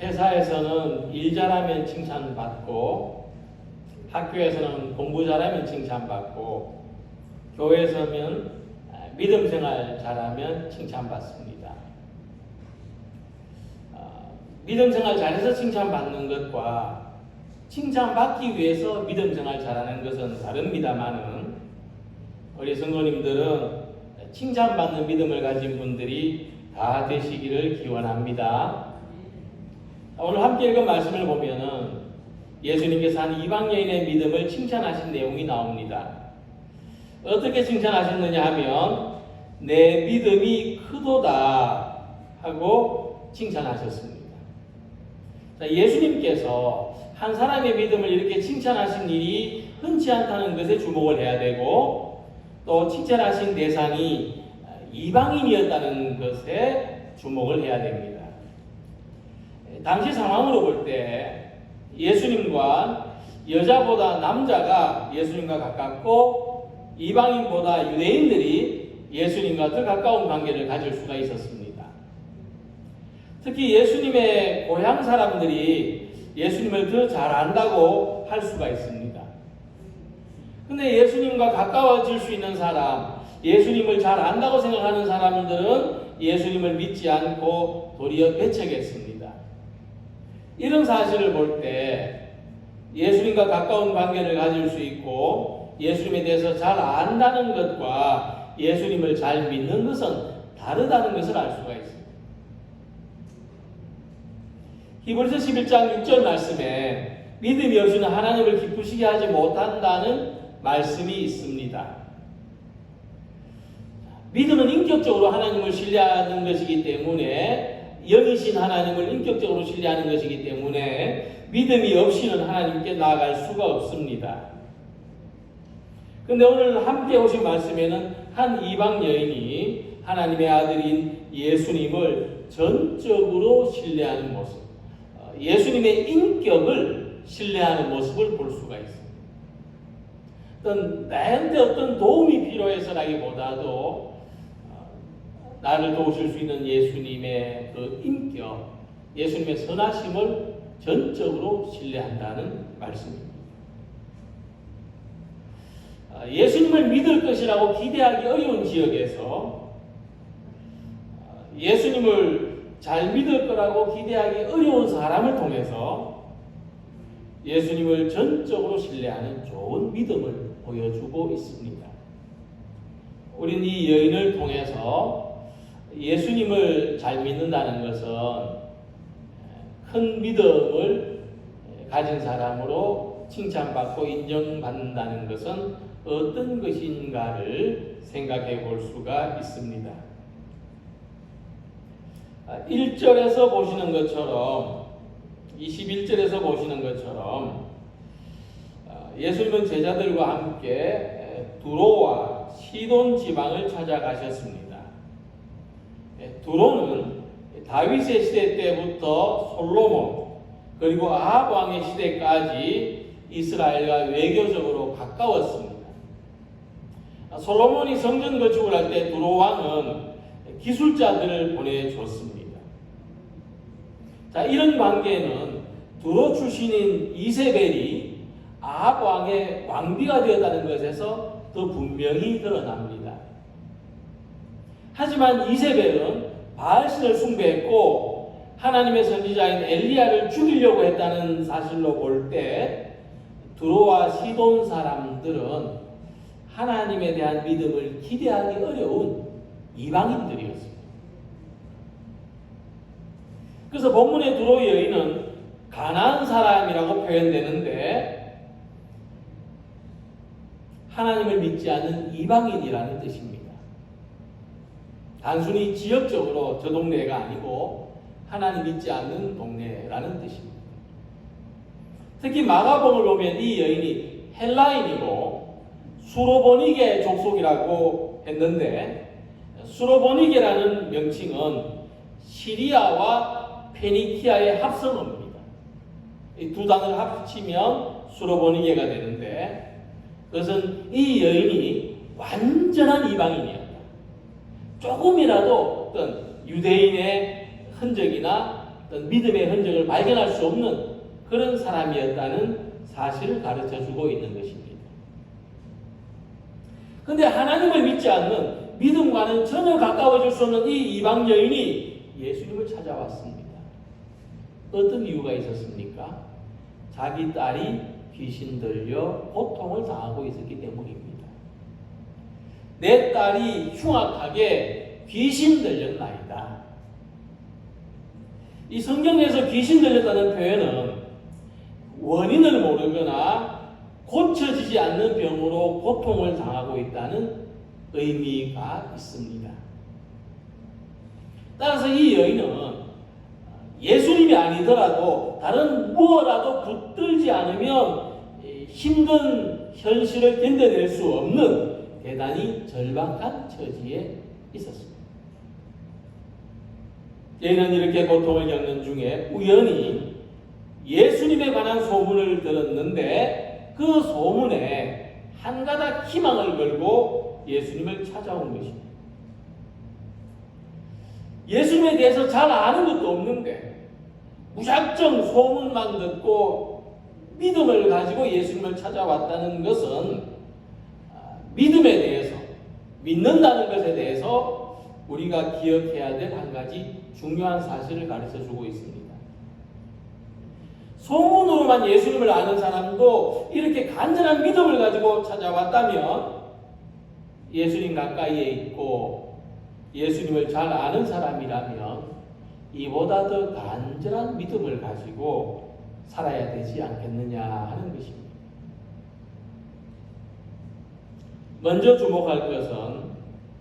회사에서는 일 잘하면 칭찬받고, 학교에서는 공부 잘하면 칭찬받고, 교회에서는 믿음 생활 잘하면 칭찬받습니다. 믿음 생활 잘해서 칭찬받는 것과 칭찬받기 위해서 믿음 생활 잘하는 것은 다릅니다만은, 우리 성도님들은 칭찬받는 믿음을 가진 분들이 다 되시기를 기원합니다. 오늘 함께 읽은 말씀을 보면은 예수님께서 한 이방 여인의 믿음을 칭찬하신 내용이 나옵니다. 어떻게 칭찬하셨느냐 하면 내 믿음이 크도다 하고 칭찬하셨습니다. 자, 예수님께서 한 사람의 믿음을 이렇게 칭찬하신 일이 흔치 않다는 것에 주목을 해야 되고, 또 칭찬하신 대상이 이방인이었다는 것에 주목을 해야 됩니다. 당시 상황으로 볼 때 예수님과 여자보다 남자가 예수님과 가깝고 이방인보다 유대인들이 예수님과 더 가까운 관계를 가질 수가 있었습니다. 특히 예수님의 고향 사람들이 예수님을 더 잘 안다고 할 수가 있습니다. 근데 예수님과 가까워질 수 있는 사람, 예수님을 잘 안다고 생각하는 사람들은 예수님을 믿지 않고 도리어 배척했습니다. 이런 사실을 볼 때 예수님과 가까운 관계를 가질 수 있고 예수님에 대해서 잘 안다는 것과 예수님을 잘 믿는 것은 다르다는 것을 알 수가 있습니다. 히브리서 11장 6절 말씀에 믿음이 없이는 하나님을 기쁘시게 하지 못한다는 말씀이 있습니다. 믿음은 인격적으로 하나님을 신뢰하는 것이기 때문에, 영이신 하나님을 인격적으로 신뢰하는 것이기 때문에 믿음이 없이는 하나님께 나아갈 수가 없습니다. 그런데 오늘 함께 오신 말씀에는 한 이방 여인이 하나님의 아들인 예수님을 전적으로 신뢰하는 모습, 예수님의 인격을 신뢰하는 모습을 볼 수가 있습니다. 나한테 어떤 도움이 필요해서라기보다도 나를 도우실 수 있는 예수님의 그 인격, 예수님의 선하심을 전적으로 신뢰한다는 말씀입니다. 예수님을 믿을 것이라고 기대하기 어려운 지역에서 예수님을 잘 믿을 거라고 기대하기 어려운 사람을 통해서 예수님을 전적으로 신뢰하는 좋은 믿음을 보여주고 있습니다. 우리는 이 여인을 통해서 예수님을 잘 믿는다는 것은 큰 믿음을 가진 사람으로 칭찬받고 인정받는다는 것은 어떤 것인가를 생각해 볼 수가 있습니다. 1절에서 보시는 것처럼, 21절에서 보시는 것처럼 예수님은 제자들과 함께 두로와 시돈 지방을 찾아가셨습니다. 두로는 다윗의 시대 때부터 솔로몬 그리고 아합 왕의 시대까지 이스라엘과 외교적으로 가까웠습니다. 솔로몬이 성전 건축을 할 때 두로 왕은 기술자들을 보내줬습니다. 자, 이런 관계는 두로 출신인 이세벨이 아합 왕의 왕비가 되었다는 것에서 더 분명히 드러납니다. 하지만 이세벨은 바알신을 숭배했고 하나님의 선지자인 엘리야를 죽이려고 했다는 사실로 볼 때 두로와 시돈 사람들은 하나님에 대한 믿음을 기대하기 어려운 이방인들이었습니다. 그래서 본문의 두로 여인은 가나안 사람이라고 표현되는데 하나님을 믿지 않는 이방인이라는 뜻입니다. 단순히 지역적으로 저 동네가 아니고 하나님 믿지 않는 동네라는 뜻입니다. 특히 마가복음을 보면 이 여인이 헬라인이고 수로보니게 족속이라고 했는데, 수로보니게라는 명칭은 시리아와 페니키아의 합성어입니다. 이 두 단어를 합치면 수로보니게가 되는데, 그것은 이 여인이 완전한 이방인이었다. 조금이라도 어떤 유대인의 흔적이나 어떤 믿음의 흔적을 발견할 수 없는 그런 사람이었다는 사실을 가르쳐주고 있는 것입니다. 그런데 하나님을 믿지 않는, 믿음과는 전혀 가까워질 수 없는 이 이방 여인이 예수님을 찾아왔습니다. 어떤 이유가 있었습니까? 자기 딸이 귀신 들려 고통을 당하고 있었기 때문입니다. 내 딸이 흉악하게 귀신 들렸나이다. 이 성경에서 귀신 들렸다는 표현은 원인을 모르거나 고쳐지지 않는 병으로 고통을 당하고 있다는 의미가 있습니다. 따라서 이 여인은 예수님이 아니더라도 다른 무엇라도 붙들지 않으면 힘든 현실을 견뎌낼 수 없는 대단히 절박한 처지에 있었습니다. 얘는 이렇게 고통을 겪는 중에 우연히 예수님에 관한 소문을 들었는데 그 소문에 한 가닥 희망을 걸고 예수님을 찾아온 것입니다. 예수님에 대해서 잘 아는 것도 없는데 무작정 소문만 듣고 믿음을 가지고 예수님을 찾아왔다는 것은 믿음에 대해서, 믿는다는 것에 대해서 우리가 기억해야 될 한 가지 중요한 사실을 가르쳐주고 있습니다. 소문으로만 예수님을 아는 사람도 이렇게 간절한 믿음을 가지고 찾아왔다면 예수님 가까이에 있고 예수님을 잘 아는 사람이라면 이보다 더 간절한 믿음을 가지고 살아야 되지 않겠느냐 하는 것입니다. 먼저 주목할 것은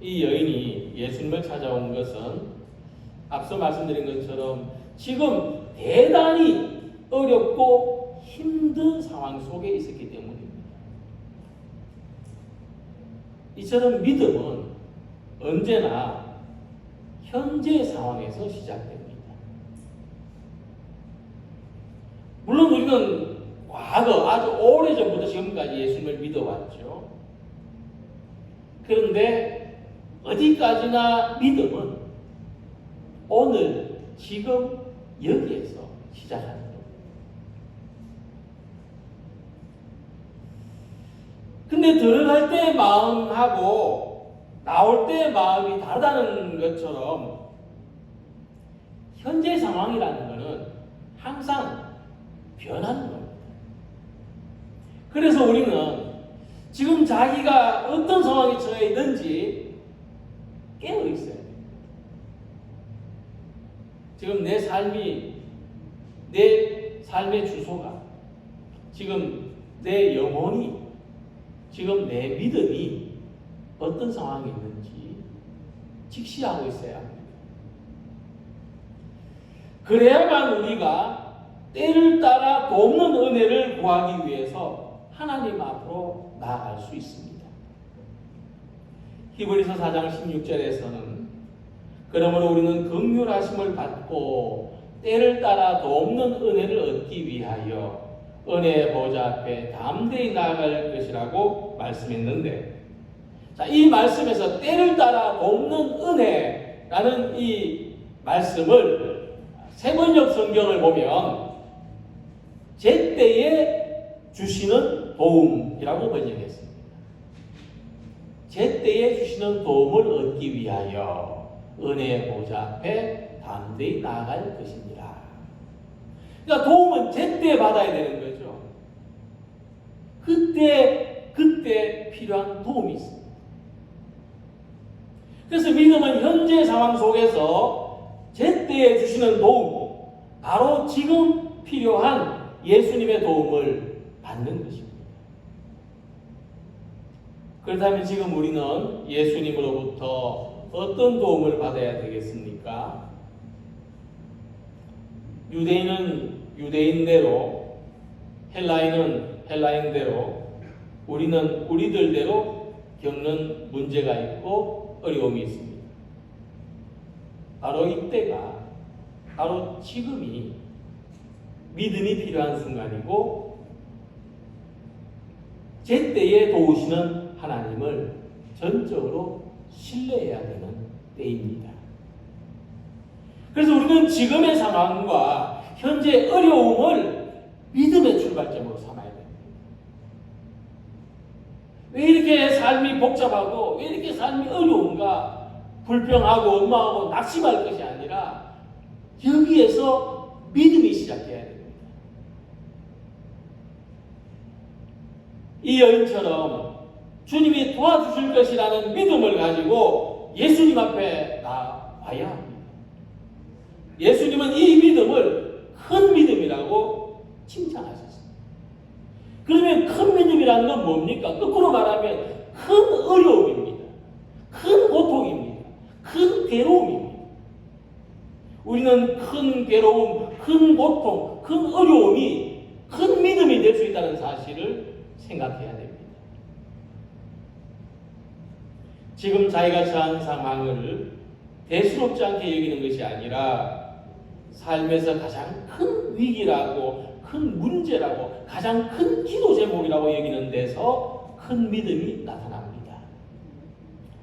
이 여인이 예수님을 찾아온 것은 앞서 말씀드린 것처럼 지금 대단히 어렵고 힘든 상황 속에 있었기 때문입니다. 이처럼 믿음은 언제나 현재 상황에서 시작됩니다. 물론 우리는 과거 아주 오래전부터 지금까지 예수님을 믿어왔죠. 그런데 어디까지나 믿음은 오늘, 지금, 여기에서 시작하는 겁니다. 근데 들어갈 때 마음하고 나올 때 마음이 다르다는 것처럼 현재 상황이라는 것은 항상 변하는 겁니다. 그래서 우리는 지금 자기가 어떤 상황에 처해 있는지 깨어 있어야 됩니다. 지금 내 삶의 주소가, 지금 내 영혼이, 지금 내 믿음이 어떤 상황에 있는지 직시하고 있어야 합니다. 그래야만 우리가 때를 따라 돕는 은혜를 구하기 위해서 하나님 앞으로 나아갈 수 있습니다. 히브리서 4장 16절에서는 그러므로 우리는 긍휼하심을 받고 때를 따라 돕는 은혜를 얻기 위하여 은혜의 보좌 앞에 담대히 나아갈 것이라고 말씀했는데, 자, 이 말씀에서 때를 따라 돕는 은혜라는 이 말씀을 세번역 성경을 보면 제때에 주시는 도움이라고 번역했습니다. 제때에 주시는 도움을 얻기 위하여 은혜의 보좌 앞에 담대히 나아갈 것입니다. 그러니까 도움은 제때 받아야 되는 거죠. 그때 필요한 도움이 있습니다. 그래서 믿음은 현재 상황 속에서 제때에 주시는 도움, 바로 지금 필요한 예수님의 도움을 받는 것입니다. 그렇다면 지금 우리는 예수님으로부터 어떤 도움을 받아야 되겠습니까? 유대인은 유대인대로, 헬라인은 헬라인대로, 우리는 우리들대로 겪는 문제가 있고 어려움이 있습니다. 바로 이때가, 바로 지금이 믿음이 필요한 순간이고 제때에 도우시는 하나님을 전적으로 신뢰해야 되는 때입니다. 그래서 우리가 있는 지금의 상황과 현재 어려움을 믿음의 출발점으로 삼아야 됩니다. 왜 이렇게 삶이 복잡하고 왜 이렇게 삶이 어려운가? 불평하고 원망하고 낙심할 것이 아니라 여기에서 믿음이 시작해야 됩니다. 이 여인처럼 주님이 도와주실 것이라는 믿음을 가지고 예수님 앞에 나와야 합니다. 예수님은 이 믿음을 큰 믿음이라고 칭찬하셨습니다. 그러면 큰 믿음이라는 건 뭡니까? 거꾸로 말하면 큰 어려움입니다. 큰 고통입니다. 큰 괴로움입니다. 우리는 큰 괴로움, 큰 고통, 큰 어려움이 큰 믿음이 될 수 있다는 사실을 생각해야 됩니다. 지금 자기가 처한 상황을 대수롭지 않게 여기는 것이 아니라 삶에서 가장 큰 위기라고, 큰 문제라고, 가장 큰 기도 제목이라고 여기는 데서 큰 믿음이 나타납니다.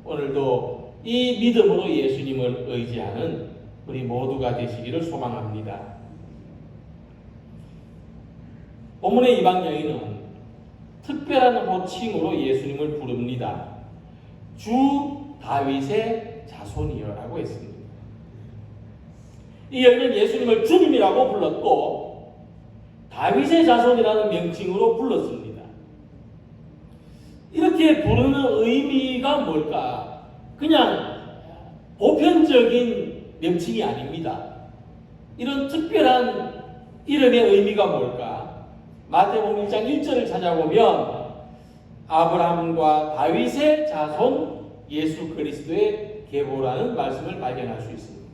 오늘도 이 믿음으로 예수님을 의지하는 우리 모두가 되시기를 소망합니다. 본문의 이방 여인은 특별한 호칭으로 예수님을 부릅니다. 주 다윗의 자손이여라고 했습니다. 이 여인은 예수님을 주님이라고 불렀고 다윗의 자손이라는 명칭으로 불렀습니다. 이렇게 부르는 의미가 뭘까? 그냥 보편적인 명칭이 아닙니다. 이런 특별한 이름의 의미가 뭘까? 마태복음 1장 1절을 찾아보면 아브라함과 다윗의 자손 예수 그리스도의 계보라는 말씀을 발견할 수 있습니다.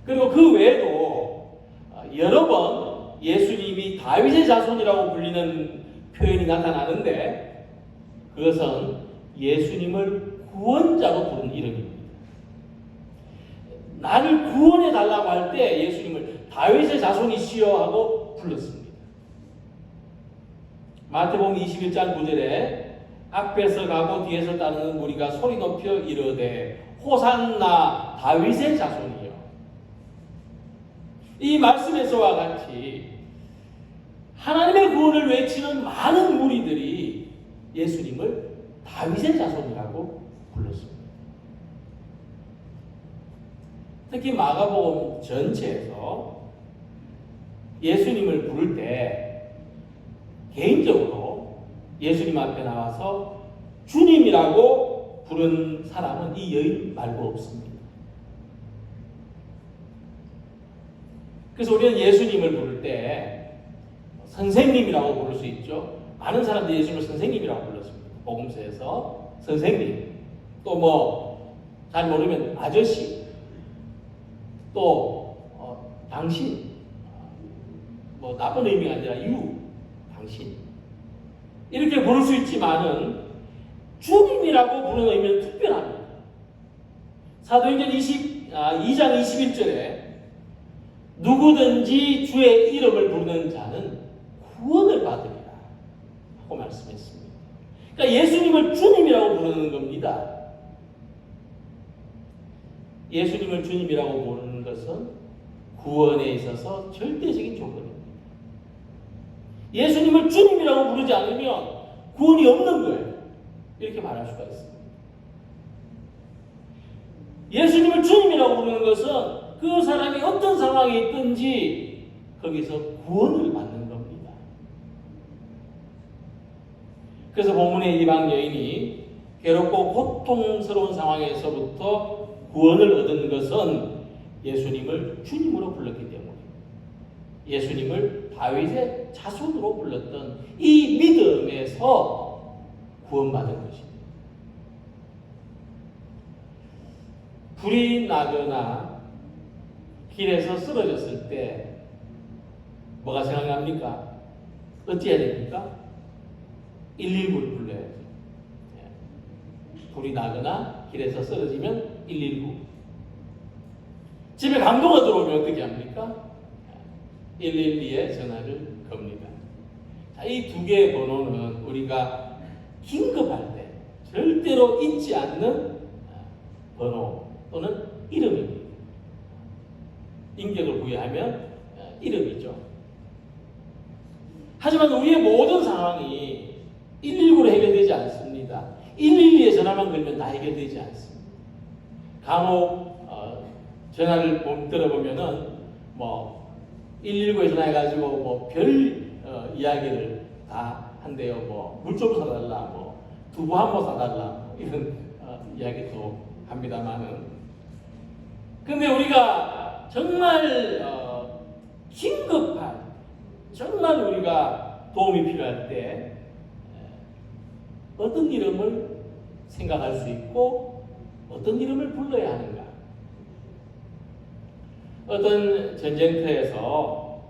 그리고 그 외에도 여러 번 예수님이 다윗의 자손이라고 불리는 표현이 나타나는데 그것은 예수님을 구원자로 부른 이름입니다. 나를 구원해 달라고 할 때 예수님을 다윗의 자손이시여 하고 불렀습니다. 마태복음 21장 9절에 앞에서 가고 뒤에서 따르는 무리가 소리 높여 이르되 호산나 다윗의 자손이여. 이 말씀에서와 같이 하나님의 구원을 외치는 많은 무리들이 예수님을 다윗의 자손이라고 불렀습니다. 특히 마가복음 전체에서 예수님을 부를 때 개인적으로 예수님 앞에 나와서 주님이라고 부른 사람은 이 여인 말고 없습니다. 그래서 우리는 예수님을 부를 때 선생님이라고 부를 수 있죠. 많은 사람들이 예수님을 선생님이라고 불렀습니다. 복음서에서 선생님, 또 잘 모르면 아저씨, 또 당신, 나쁜 의미가 아니라 당신 이렇게 부를 수 있지만은 주님이라고 부르는 의미는 특별합니다. 사도행전 2장 21절에 누구든지 주의 이름을 부르는 자는 구원을 받으리라 하고 말씀했습니다. 그러니까 예수님을 주님이라고 부르는 겁니다. 예수님을 주님이라고 부르는 것은 구원에 있어서 절대적인 조건입니다. 예수님을 주님이라고 부르지 않으면 구원이 없는 거예요. 이렇게 말할 수가 있습니다. 예수님을 주님이라고 부르는 것은 그 사람이 어떤 상황에 있든지 거기서 구원을 받는 겁니다. 그래서 본문의 이방 여인이 괴롭고 고통스러운 상황에서부터 구원을 얻은 것은 예수님을 주님으로 불렀기 때문입니다. 예수님을 다윗의 자손으로 불렀던 이 믿음에서 구원받은 것입니다. 불이 나거나 길에서 쓰러졌을 때 뭐가 생각납니까? 어찌해야 됩니까? 119를 불러야죠. 불이 나거나 길에서 쓰러지면 119. 집에 강도가 들어오면 어떻게 합니까? 112에 전화를 겁니다. 이 두 개의 번호는 우리가 긴급할 때 절대로 잊지 않는 번호 또는 이름입니다. 인격을 부여하면 이름이죠. 하지만 우리의 모든 상황이 119로 해결되지 않습니다. 112에 전화만 걸면 다 해결되지 않습니다. 간혹 전화를 들어보면은 119에 전화해가지고 별 이야기를 다 한대요. 물 좀 사달라, 두부 한 번 사달라, 이런 이야기도 합니다만은. 근데 우리가 정말 긴급한, 정말 우리가 도움이 필요할 때 어떤 이름을 생각할 수 있고 어떤 이름을 불러야 하는가? 어떤 전쟁터에서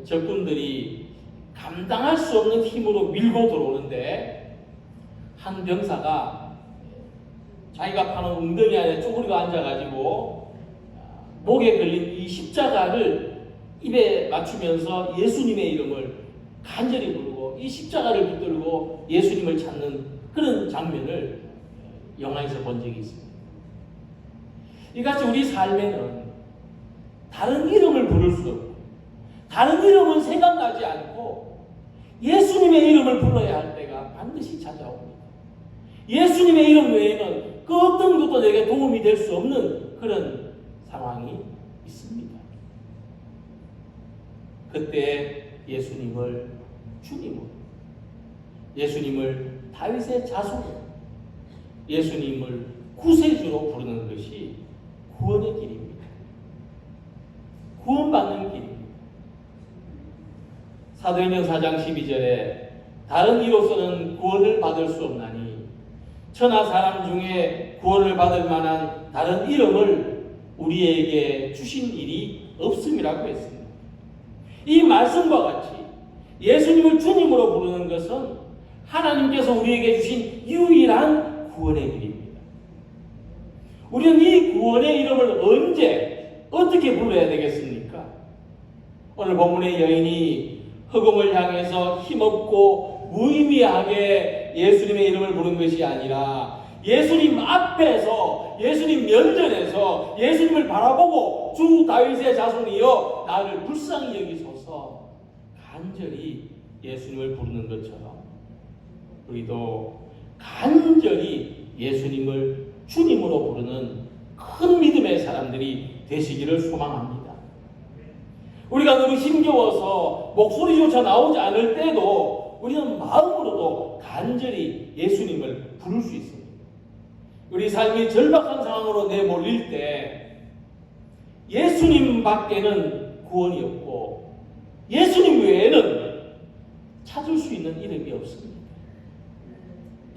적군들이 감당할 수 없는 힘으로 밀고 들어오는데 한 병사가 자기가 파는 웅덩이 안에 쪼그리고 앉아가지고 목에 걸린 이 십자가를 입에 맞추면서 예수님의 이름을 간절히 부르고 이 십자가를 붙들고 예수님을 찾는 그런 장면을 영화에서 본 적이 있습니다. 이같이 우리 삶에는 다른 이름을 부를 수 없고 다른 이름은 생각나지 않고 예수님의 이름을 불러야 할 때가 반드시 찾아옵니다. 예수님의 이름 외에는 그 어떤 것도 내게 도움이 될 수 없는 그런 상황이 있습니다. 그때 예수님을 주님으로, 예수님을 다윗의 자손으로, 예수님을 구세주로 부르는 것이 구원의 길입니다. 구원받는 길입니다. 사도행전 4장 12절에 다른 이로서는 구원을 받을 수 없나니 천하 사람 중에 구원을 받을 만한 다른 이름을 우리에게 주신 일이 없음이라고 했습니다. 이 말씀과 같이 예수님을 주님으로 부르는 것은 하나님께서 우리에게 주신 유일한 구원의 길입니다. 우리는 이 구원의 이름을 언제 어떻게 불러야 되겠습니까? 오늘 본문의 여인이 흑암을 향해서 힘없고 무의미하게 예수님의 이름을 부른 것이 아니라 예수님 앞에서, 예수님 면전에서 예수님을 바라보고 주 다윗의 자손이여 나를 불쌍히 여기소서 간절히 예수님을 부르는 것처럼 우리도 간절히 예수님을 주님으로 부르는 큰 믿음의 사람들이 되시기를 소망합니다. 우리가 너무 힘겨워서 목소리조차 나오지 않을 때도 우리는 마음으로도 간절히 예수님을 부를 수 있습니다. 우리 삶이 절박한 상황으로 내몰릴 때 예수님 밖에는 구원이 없고 예수님 외에는 찾을 수 있는 이름이 없습니다.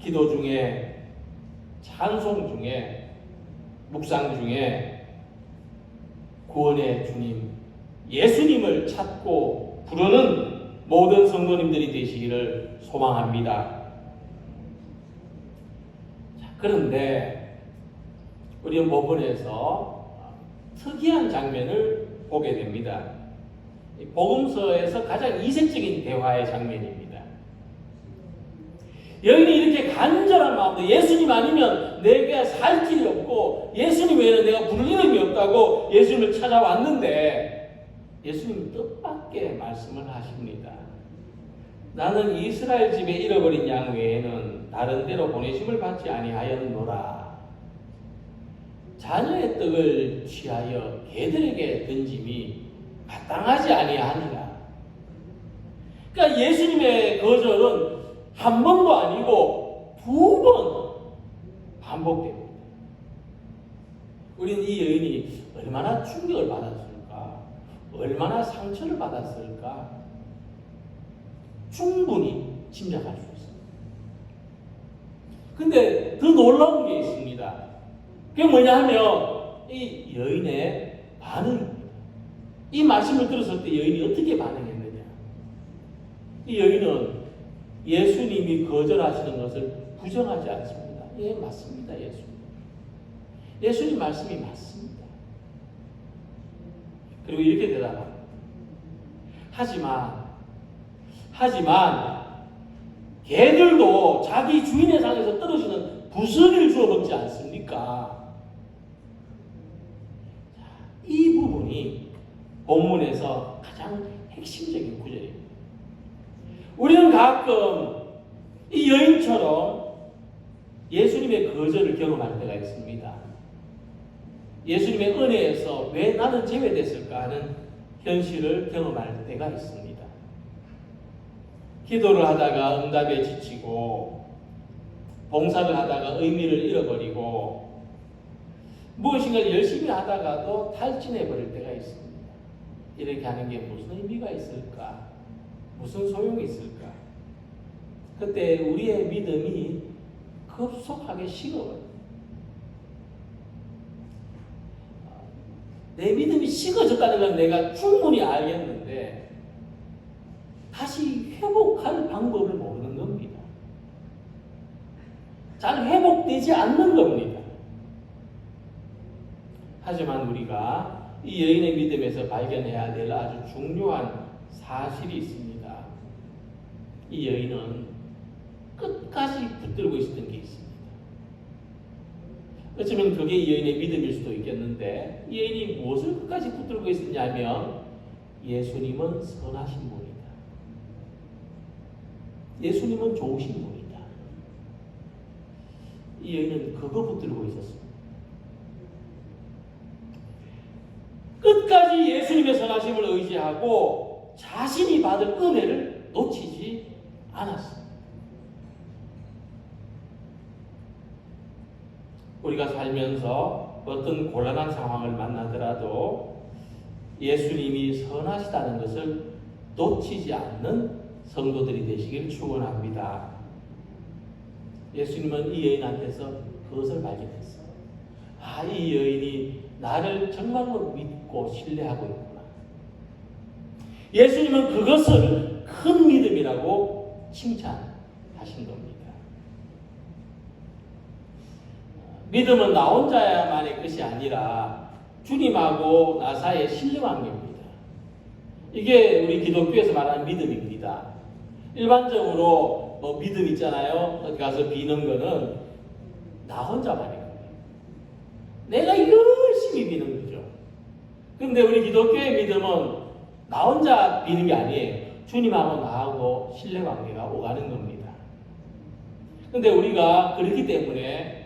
기도 중에, 찬송 중에, 묵상 중에 구원의 주님 예수님을 찾고 부르는 모든 성도님들이 되시기를 소망합니다. 그런데 우리는 본문에서 특이한 장면을 보게 됩니다. 복음서에서 가장 이색적인 대화의 장면입니다. 여인이 이렇게 간절한 마음으로 예수님 아니면 내게 살 길이 없고 예수님 외에는 내가 부를 이름이 없다고 예수님을 찾아왔는데 예수님이 뜻밖의 말씀을 하십니다. 나는 이스라엘 집에 잃어버린 양 외에는 다른 데로 보내심을 받지 아니하였노라. 자녀의 떡을 취하여 개들에게 던짐이 마땅하지 아니하니라. 그러니까 예수님의 거절은 한 번도 아니고 2번 반복됩니다. 우리는 이 여인이 얼마나 충격을 받았을까? 얼마나 상처를 받았을까? 충분히 짐작할 수 있습니다. 근데 더 놀라운 게 있습니다. 그게 뭐냐 하면 이 여인의 반응입니다. 이 말씀을 들었을 때 여인이 어떻게 반응했느냐? 이 여인은 예수님이 거절하시는 것을 부정하지 않습니다. 예, 맞습니다. 예수님 말씀이 맞습니다. 그리고 이렇게 대답합니다. 하지만 개들도 자기 주인의 상에서 떨어지는 부스러기를 주워 먹지 않습니까? 이 부분이 부분이 본문에서 가장 핵심적인 구절입니다. 우리는 가끔 이 여인처럼 예수님의 거절을 경험할 때가 있습니다. 예수님의 은혜에서 왜 나는 제외됐을까 하는 현실을 경험할 때가 있습니다. 기도를 하다가 응답에 지치고, 봉사를 하다가 의미를 잃어버리고, 무엇인가를 열심히 하다가도 탈진해 버릴 때가 있습니다. 이렇게 하는 게 무슨 의미가 있을까? 무슨 소용이 있을까? 그때 우리의 믿음이 급속하게 식어버려요. 내 믿음이 식어졌다는 건 내가 충분히 알겠는데 다시 회복할 방법을 모르는 겁니다. 잘 회복되지 않는 겁니다. 하지만 우리가 이 여인의 믿음에서 발견해야 될 아주 중요한 사실이 있습니다. 이 여인은 끝까지 붙들고 있었던 게 있습니다. 어쩌면 그게 이 여인의 믿음일 수도 있겠는데, 이 여인이 무엇을 끝까지 붙들고 있었냐면 예수님은 선하신 분이다. 예수님은 좋으신 분이다. 이 여인은 그거 붙들고 있었습니다. 끝까지 예수님의 선하심을 의지하고 자신이 받을 은혜를 놓치지 않았습니다. 우리가 살면서 어떤 곤란한 상황을 만나더라도 예수님이 선하시다는 것을 놓치지 않는 성도들이 되시길 축원합니다. 예수님은 이 여인한테서 그것을 발견했어요. 아, 이 여인이 나를 정말로 믿고 신뢰하고 있구나. 예수님은 그것을 큰 믿음이라고 칭찬하신 겁니다. 믿음은 나 혼자야만의 것이 아니라 주님하고 나 사이의 신뢰관계입니다. 이게 우리 기독교에서 말하는 믿음입니다. 일반적으로 믿음 있잖아요. 어디 가서 비는 거는 나 혼자만의 거예요. 내가 열심히 비는 거죠. 근데 우리 기독교의 믿음은 나 혼자 비는 게 아니에요. 주님하고 나하고 신뢰관계가 오가는 겁니다. 근데 우리가 그렇기 때문에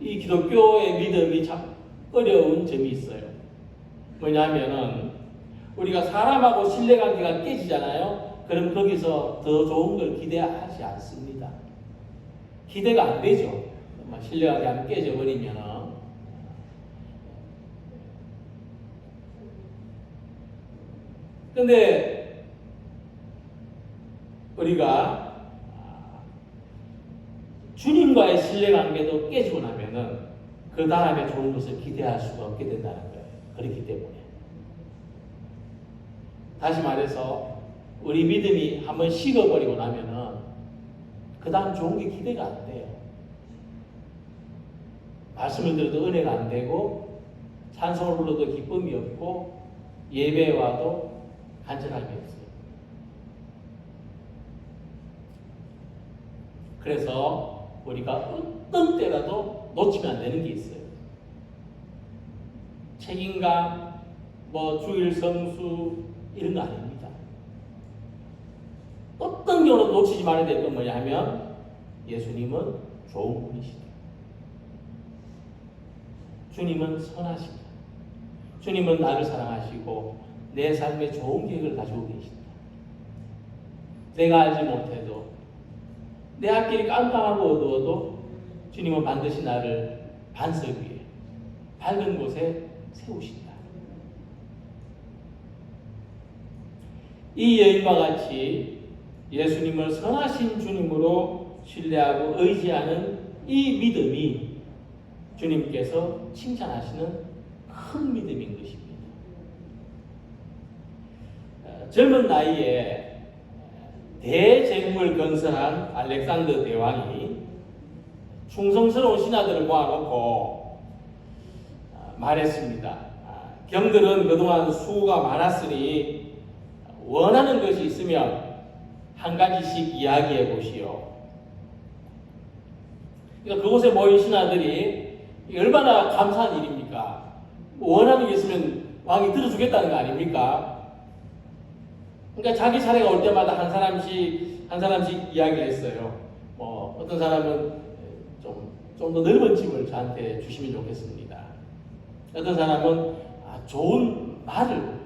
이 기독교의 믿음이 참 어려운 점이 있어요. 뭐냐면은 우리가 사람하고 신뢰관계가 깨지잖아요. 그럼 거기서 더 좋은 걸 기대하지 않습니다. 기대가 안 되죠. 신뢰관계가 깨져버리면은. 근데 우리가 주님과의 신뢰관계도 깨지고 나면은 그 다음에 좋은 것을 기대할 수가 없게 된다는 거예요. 그렇기 때문에. 다시 말해서 우리 믿음이 한번 식어버리고 나면은 그 다음 좋은 게 기대가 안 돼요. 말씀을 들어도 은혜가 안 되고, 찬송을 불러도 기쁨이 없고, 예배에 와도 간절함이 없어요. 그래서 우리가 어떤 때라도 놓치면 안 되는 게 있어요. 책임감, 주일 성수 이런 거 아닙니다. 어떤 경우도 놓치지 말아야 될 건 뭐냐 하면 예수님은 좋은 분이시다. 주님은 선하시다. 주님은 나를 사랑하시고 내 삶에 좋은 계획을 가지고 계신다. 내가 알지 못해도, 내 앞길이 깜깜하고 어두워도 주님은 반드시 나를 반석 위에 밝은 곳에 세우신다. 이 여인과 같이 예수님을 선하신 주님으로 신뢰하고 의지하는 이 믿음이 주님께서 칭찬하시는 큰 믿음인 것입니다. 젊은 나이에 대제국을 건설한 알렉산더 대왕이 충성스러운 신하들을 모아놓고 말했습니다. 경들은 그동안 수고가 많았으니 원하는 것이 있으면 한 가지씩 이야기해 보시오. 그러니까 그곳에 모인 신하들이 얼마나 감사한 일입니까? 원하는 게 있으면 왕이 들어주겠다는 거 아닙니까? 그러니까 자기 차례가 올 때마다 한 사람씩 이야기를 했어요. 어떤 사람은 좀 더 넓은 집을 저한테 주시면 좋겠습니다. 어떤 사람은 좋은 말을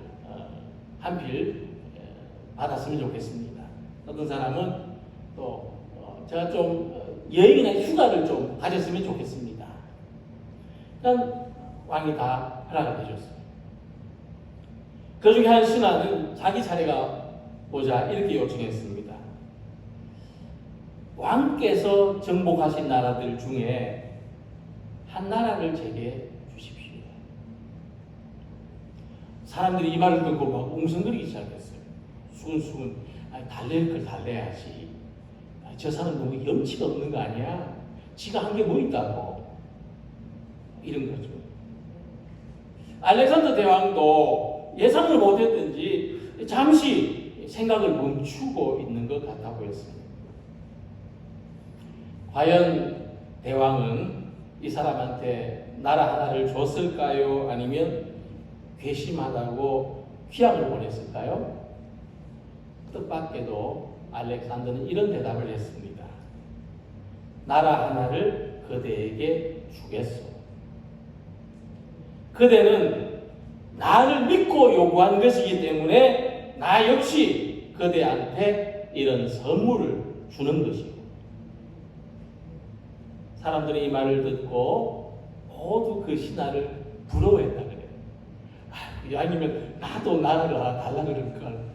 한 필 받았으면 좋겠습니다. 어떤 사람은 또 제가 좀 여행이나 휴가를 좀 가졌으면 좋겠습니다. 그러니까 왕이 다 허락을 해줬어요. 그 중에 한 신하는 자기 차례가 오자 이렇게 요청했습니다. 왕께서 정복하신 나라들 중에 한 나라를 제게 주십시오. 사람들이 이 말을 듣고 막 웅성거리기 시작했어요. 수근수근, 달랠 걸 달래야지. 저 사람 너무 염치가 없는 거 아니야? 지가 한 게 뭐 있다고. 이런 거죠. 알렉산더 대왕도 예상을 못했든지 잠시 생각을 멈추고 있는 것 같아 보였습니다. 과연 대왕은 이 사람한테 나라 하나를 줬을까요? 아니면 괘씸하다고 귀양을 보냈을까요? 뜻밖에도 알렉산더는 이런 대답을 했습니다. 나라 하나를 그대에게 주겠소. 그대는 나를 믿고 요구한 것이기 때문에 나 역시 그대한테 이런 선물을 주는 것이고, 사람들이 이 말을 듣고 모두 그 신하를 부러워했다 그래요. 아니면 나도 나라를 달라 그럴걸.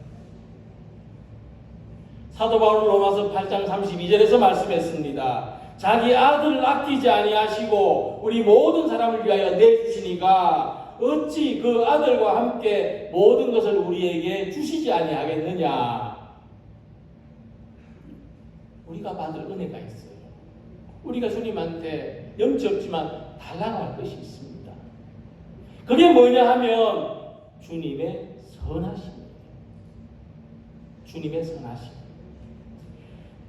사도 바울 로마서 8장 32절에서 말씀했습니다. 자기 아들을 아끼지 아니하시고 우리 모든 사람을 위하여 내주시니까 어찌 그 아들과 함께 모든 것을 우리에게 주시지 아니하겠느냐. 우리가 받을 은혜가 있어요. 우리가 주님한테 염치 없지만 달라고 할 것이 있습니다. 그게 뭐냐 하면 주님의 선하심입니다. 주님의 선하심.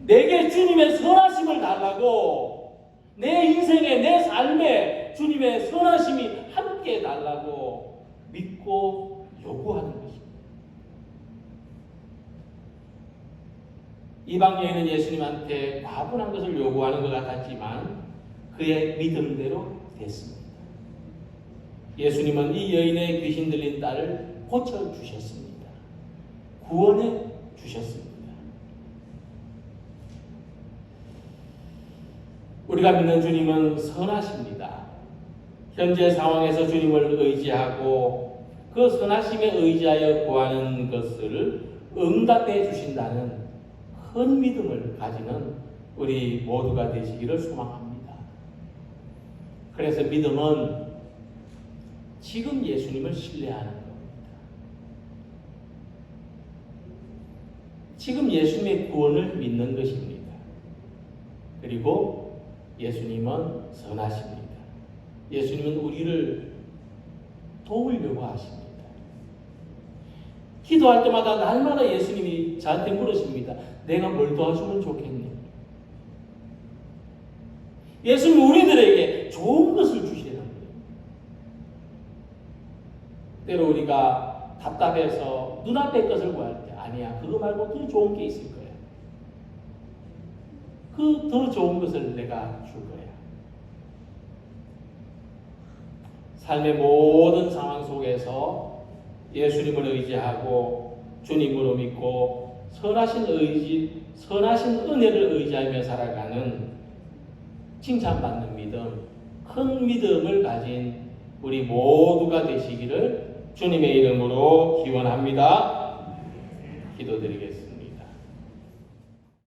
내게 주님의 선하심을 달라고, 내 인생에 내 삶에 주님의 선하심이 함께 달라고 믿고 요구하는 것입니다. 이방 여인은 예수님한테 과분한 것을 요구하는 것 같았지만 그의 믿음대로 됐습니다. 예수님은 이 여인의 귀신 들린 딸을 고쳐주셨습니다. 구원해 주셨습니다. 우리가 믿는 주님은 선하십니다. 현재 상황에서 주님을 의지하고 그 선하심에 의지하여 구하는 것을 응답해 주신다는 큰 믿음을 가지는 우리 모두가 되시기를 소망합니다. 그래서 믿음은 지금 예수님을 신뢰하는 겁니다. 지금 예수님의 구원을 믿는 것입니다. 그리고 예수님은 선하십니다. 예수님은 우리를 도우려고 하십니다. 기도할 때마다 날마다 예수님이 저한테 물으십니다. 내가 뭘 도와주면 좋겠니? 예수님은 우리들에게 좋은 것을 주시라는 거예요. 때로 우리가 답답해서 눈앞의 것을 구할 때 아니야, 그거 말고 더 좋은 게 있을 거야. 그 더 좋은 것을 내가 줄 거야. 삶의 모든 상황 속에서 예수님을 의지하고 주님으로 믿고 선하신 은혜를 의지하며 살아가는 칭찬받는 믿음, 큰 믿음을 가진 우리 모두가 되시기를 주님의 이름으로 기원합니다. 기도드리겠습니다.